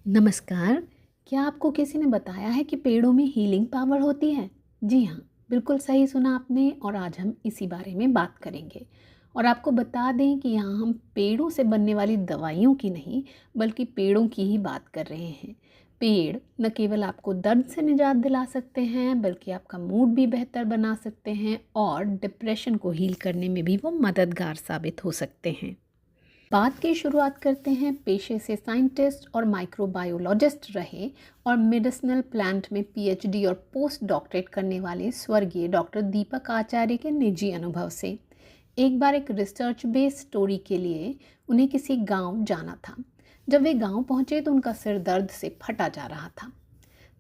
नमस्कार। क्या आपको किसी ने बताया है कि पेड़ों में हीलिंग पावर होती है? जी हाँ, बिल्कुल सही सुना आपने और आज हम इसी बारे में बात करेंगे। और आपको बता दें कि यहाँ हम पेड़ों से बनने वाली दवाइयों की नहीं, बल्कि पेड़ों की ही बात कर रहे हैं। पेड़ न केवल आपको दर्द से निजात दिला सकते हैं, बल्कि आपका मूड भी बेहतर बना सकते हैं और डिप्रेशन को हील करने में भी वो मददगार साबित हो सकते हैं। बात की शुरुआत करते हैं पेशे से साइंटिस्ट और माइक्रोबायोलॉजिस्ट रहे और मेडिसिनल प्लांट में पीएचडी और पोस्ट डॉक्टरेट करने वाले स्वर्गीय डॉक्टर दीपक आचार्य के निजी अनुभव से। एक बार एक रिसर्च बेस्ड स्टोरी के लिए उन्हें किसी गांव जाना था। जब वे गांव पहुंचे तो उनका सिर दर्द से फटा जा रहा था।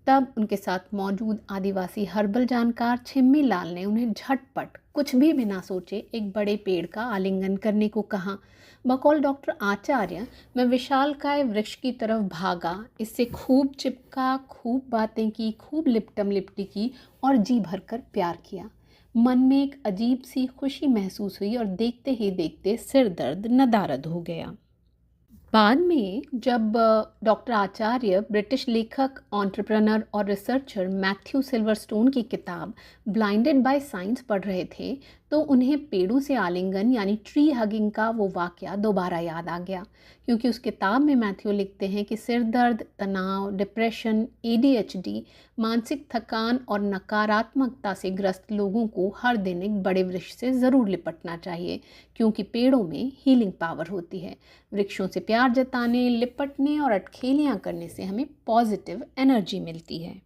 तब उनके साथ मौजूद आदिवासी हर्बल जानकार छिम्मी लाल ने उन्हें झटपट कुछ भी बिना सोचे एक बड़े पेड़ का आलिंगन करने को कहा। बकौल डॉक्टर आचार्य मैं विशालकाय वृक्ष की तरफ भागा, इससे खूब चिपका, खूब बातें की, खूब लिपटम लिपटी की और जी भरकर प्यार किया। मन में एक अजीब सी खुशी महसूस हुई और देखते ही देखते सिर दर्द नदारद हो गया। बाद में जब डॉक्टर आचार्य ब्रिटिश लेखक, एंटरप्रेन्योर और रिसर्चर मैथ्यू सिल्वरस्टोन की किताब ब्लाइंडेड बाय साइंस पढ़ रहे थे, तो उन्हें पेड़ों से आलिंगन यानी ट्री हगिंग का वो वाकया दोबारा याद आ गया। क्योंकि उस किताब में मैथ्यू लिखते हैं कि सिर दर्द, तनाव, डिप्रेशन, एडीएचडी, मानसिक थकान और नकारात्मकता से ग्रस्त लोगों को हर दिन एक बड़े वृक्ष से ज़रूर लिपटना चाहिए, क्योंकि पेड़ों में हीलिंग पावर होती है। वृक्षों से प्यार जताने, लिपटने और अटखेलियाँ करने से हमें पॉजिटिव एनर्जी मिलती है।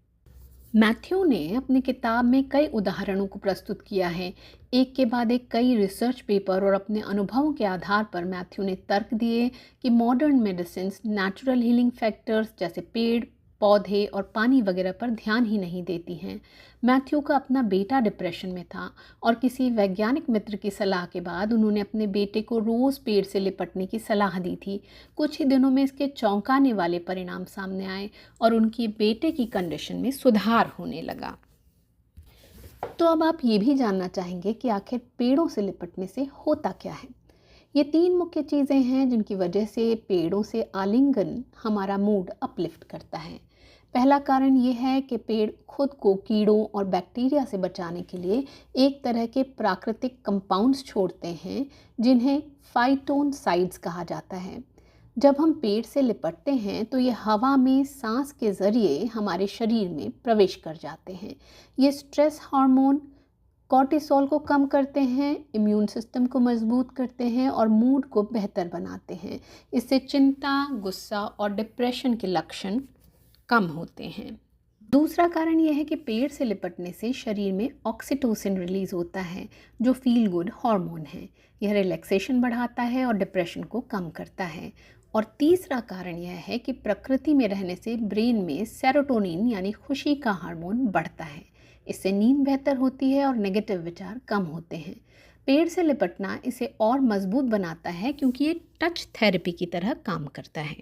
मैथ्यू ने अपनी किताब में कई उदाहरणों को प्रस्तुत किया है। एक के बाद एक कई रिसर्च पेपर और अपने अनुभवों के आधार पर मैथ्यू ने तर्क दिए कि modern medicine natural healing factors जैसे पेड़, पौधे और पानी वगैरह पर ध्यान ही नहीं देती हैं। मैथ्यू का अपना बेटा डिप्रेशन में था और किसी वैज्ञानिक मित्र की सलाह के बाद उन्होंने अपने बेटे को रोज़ पेड़ से लिपटने की सलाह दी थी। कुछ ही दिनों में इसके चौंकाने वाले परिणाम सामने आए और उनकी बेटे की कंडीशन में सुधार होने लगा। तो अब आप ये भी जानना चाहेंगे कि आखिर पेड़ों से लिपटने से होता क्या है। ये तीन मुख्य चीज़ें हैं जिनकी वजह से पेड़ों से आलिंगन हमारा मूड अपलिफ्ट करता है। पहला कारण ये है कि पेड़ खुद को कीड़ों और बैक्टीरिया से बचाने के लिए एक तरह के प्राकृतिक कंपाउंड्स छोड़ते हैं जिन्हें फाइटोनसाइड्स कहा जाता है। जब हम पेड़ से लिपटते हैं तो ये हवा में सांस के ज़रिए हमारे शरीर में प्रवेश कर जाते हैं। ये स्ट्रेस हार्मोन कॉर्टिसोल को कम करते हैं, इम्यून सिस्टम को मजबूत करते हैं और मूड को बेहतर बनाते हैं। इससे चिंता, गुस्सा और डिप्रेशन के लक्षण कम होते हैं। दूसरा कारण यह है कि पेड़ से लिपटने से शरीर में ऑक्सीटोसिन रिलीज होता है, जो फील गुड हार्मोन है। यह रिलैक्सेशन बढ़ाता है और डिप्रेशन को कम करता है। और तीसरा कारण यह है कि प्रकृति में रहने से ब्रेन में सेरोटोनिन यानी खुशी का हार्मोन बढ़ता है। इससे नींद बेहतर होती है और नेगेटिव विचार कम होते हैं। पेड़ से लिपटना इसे और मजबूत बनाता है क्योंकि ये टच थेरेपी की तरह काम करता है।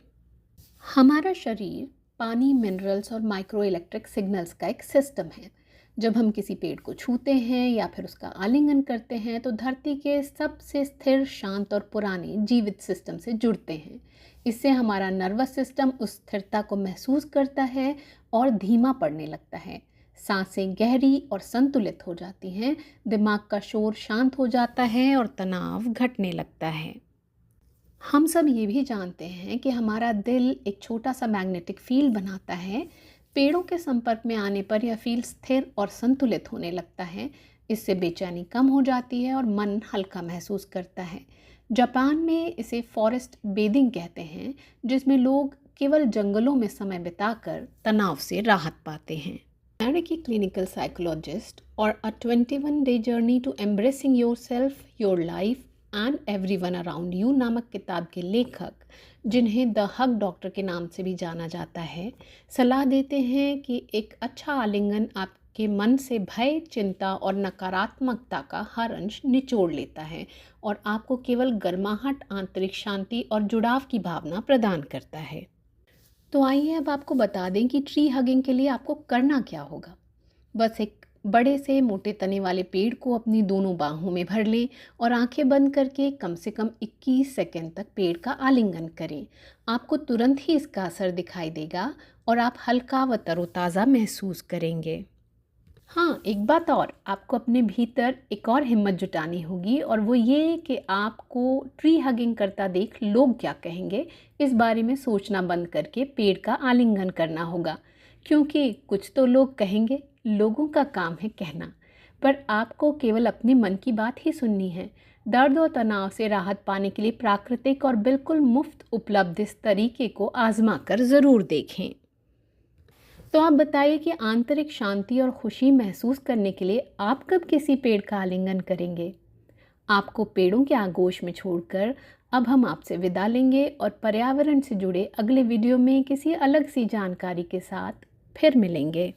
हमारा शरीर पानी, मिनरल्स और माइक्रो इलेक्ट्रिक सिग्नल्स का एक सिस्टम है। जब हम किसी पेड़ को छूते हैं या फिर उसका आलिंगन करते हैं तो धरती के सबसे स्थिर, शांत और पुराने जीवित सिस्टम से जुड़ते हैं। इससे हमारा नर्वस सिस्टम उस स्थिरता को महसूस करता है और धीमा पड़ने लगता है। सांसें गहरी और संतुलित हो जाती हैं, दिमाग का शोर शांत हो जाता है और तनाव घटने लगता है। हम सब ये भी जानते हैं कि हमारा दिल एक छोटा सा मैग्नेटिक फील्ड बनाता है। पेड़ों के संपर्क में आने पर यह फील्ड स्थिर और संतुलित होने लगता है। इससे बेचैनी कम हो जाती है और मन हल्का महसूस करता है। जापान में इसे फॉरेस्ट बेदिंग कहते हैं, जिसमें लोग केवल जंगलों में समय बिताकर तनाव से राहत पाते हैं। अमेरिकी क्लिनिकल साइकोलॉजिस्ट और a 21 day journey to embracing yourself, your life and everyone around you नामक किताब के लेखक, जिन्हें द हग डॉक्टर के नाम से भी जाना जाता है, सलाह देते हैं कि एक अच्छा आलिंगन आपके मन से भय, चिंता और नकारात्मकता का हर अंश निचोड़ लेता है और आपको केवल गर्माहट, आंतरिक शांति और जुड़ाव की भावना प्रदान करता है। तो आइए अब आपको बता दें कि ट्री हगिंग के लिए आपको करना क्या होगा। बस एक बड़े से मोटे तने वाले पेड़ को अपनी दोनों बाहों में भर लें और आंखें बंद करके कम से कम 21 सेकंड तक पेड़ का आलिंगन करें। आपको तुरंत ही इसका असर दिखाई देगा और आप हल्का व तरोताज़ा महसूस करेंगे। हाँ, एक बात और, आपको अपने भीतर एक और हिम्मत जुटानी होगी और वो ये कि आपको ट्री हगिंग करता देख लोग क्या कहेंगे, इस बारे में सोचना बंद करके पेड़ का आलिंगन करना होगा। क्योंकि कुछ तो लोग कहेंगे, लोगों का काम है कहना, पर आपको केवल अपने मन की बात ही सुननी है। दर्द और तनाव से राहत पाने के लिए प्राकृतिक और बिल्कुल मुफ्त उपलब्ध इस तरीके को आजमा कर ज़रूर देखें। तो आप बताइए कि आंतरिक शांति और खुशी महसूस करने के लिए आप कब किसी पेड़ का आलिंगन करेंगे? आपको पेड़ों के आगोश में छोड़कर अब हम आपसे विदा लेंगे और पर्यावरण से जुड़े अगले वीडियो में किसी अलग सी जानकारी के साथ फिर मिलेंगे।